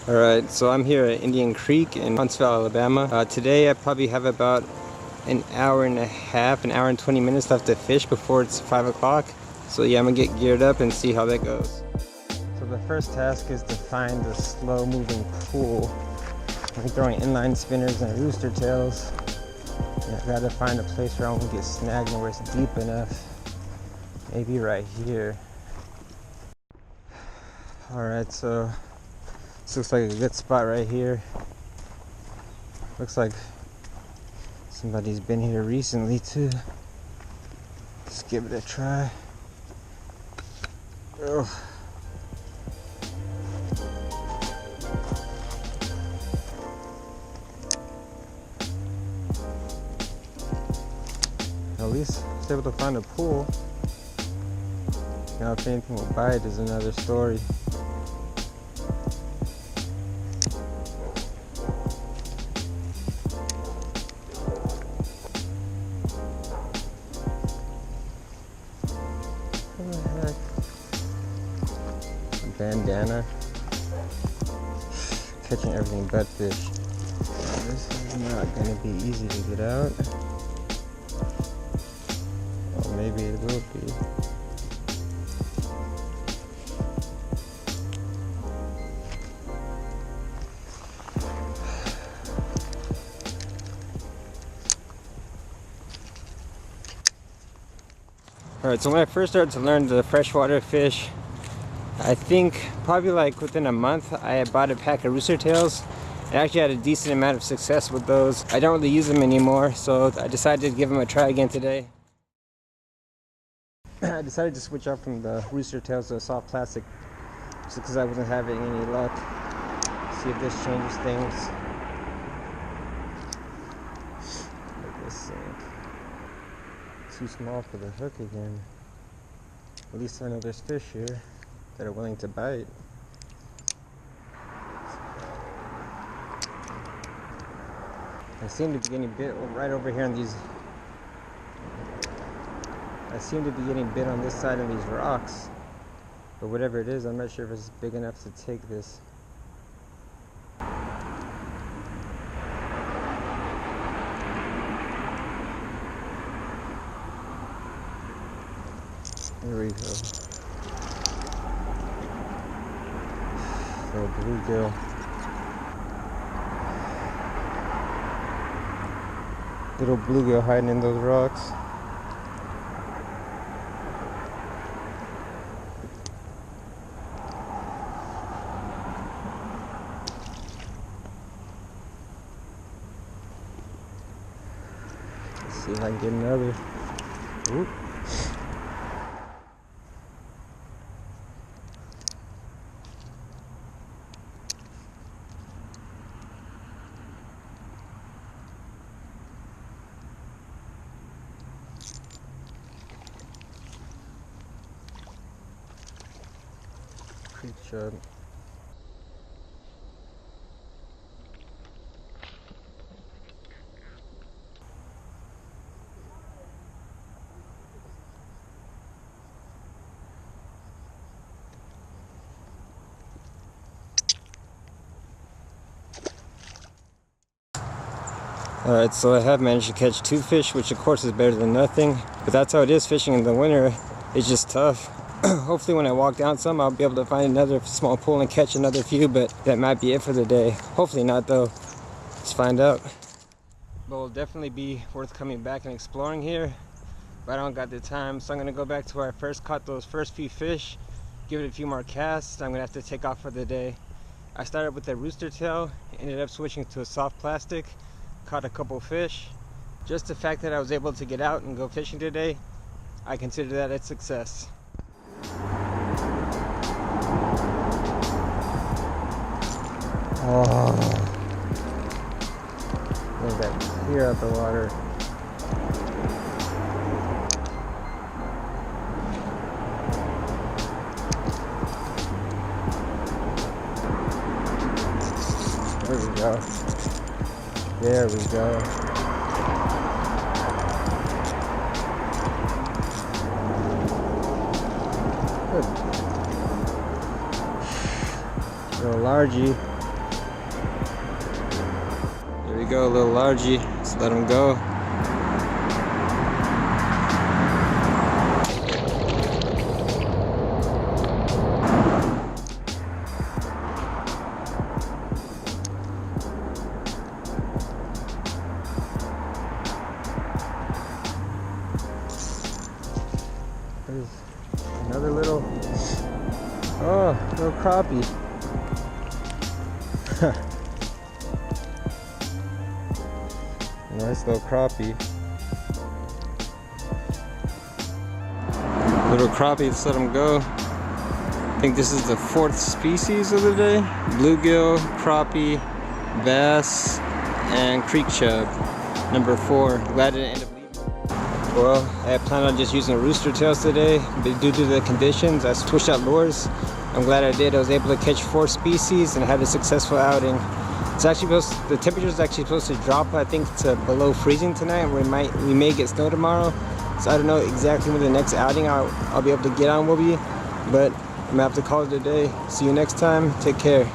Alright, so I'm here at Indian Creek in Huntsville, Alabama. Today I probably have about an hour and a half, an hour and 20 minutes left to fish before it's 5 o'clock. So yeah, I'm gonna get geared up and see how that goes. So the first task is to find a slow moving pool. I'm throwing inline spinners and rooster tails. And I gotta find a place where I won't get snagged and where it's deep enough. Maybe right here. Alright, so this looks like a good spot right here. Looks like somebody's been here recently too. Let's give it a try. Ugh. At least I was able to find a pool. Now if anything will bite is another story. What the heck? A bandana. Catching everything but fish. This is not going to be easy to get out. Or maybe it will be. Alright, so when I first started to learn the freshwater fish, I think probably like within a month I bought a pack of rooster tails and actually had a decent amount of success with those. I don't really use them anymore, so I decided to give them a try again today. I decided to switch up from the rooster tails to a soft plastic just because I wasn't having any luck. See if this changes things. Like this thing. Too small for the hook again. At least I know there's fish here that are willing to bite. I seem to be getting bit right over here on these. I seem to be getting bit on this side of these rocks. But whatever it is, I'm not sure if it's big enough to take this. Here we go. Little bluegill. Little bluegill hiding in those rocks. Let's see if I can get another. Oop. Chub. Alright, so I have managed to catch 2 fish, which of course is better than nothing, but that's how it is fishing in the winter. It's just tough. Hopefully when I walk down some, I'll be able to find another small pool and catch another few, but that might be it for the day. Hopefully not though. Let's find out. But it'll definitely be worth coming back and exploring here, but I don't got the time, so I'm gonna go back to where I first caught those first few fish, give it a few more casts. I'm gonna have to take off for the day. I started with a rooster tail, ended up switching to a soft plastic, caught a couple fish. Just the fact that I was able to get out and go fishing today, I consider that a success. Oh, look at that clear out the water. There we go. There we go. Good. Little largie. we go, a little largie. Let's let him go. There's another little crappie. Nice little crappie. Little crappie, let's let them go. I think this is the 4th species of the day. Bluegill, crappie, bass, and creek chub. Number 4. Glad it ended up leaving. Well, I had planned on just using rooster tails today, but due to the conditions, I switched out lures. I'm glad I did. I was able to catch 4 species and had a successful outing. It's actually the temperature is actually supposed to drop, I think, to below freezing tonight. We may get snow tomorrow. So I don't know exactly when the next outing I'll be able to get on will be, but I'm gonna have to call it a day. See you next time. Take care.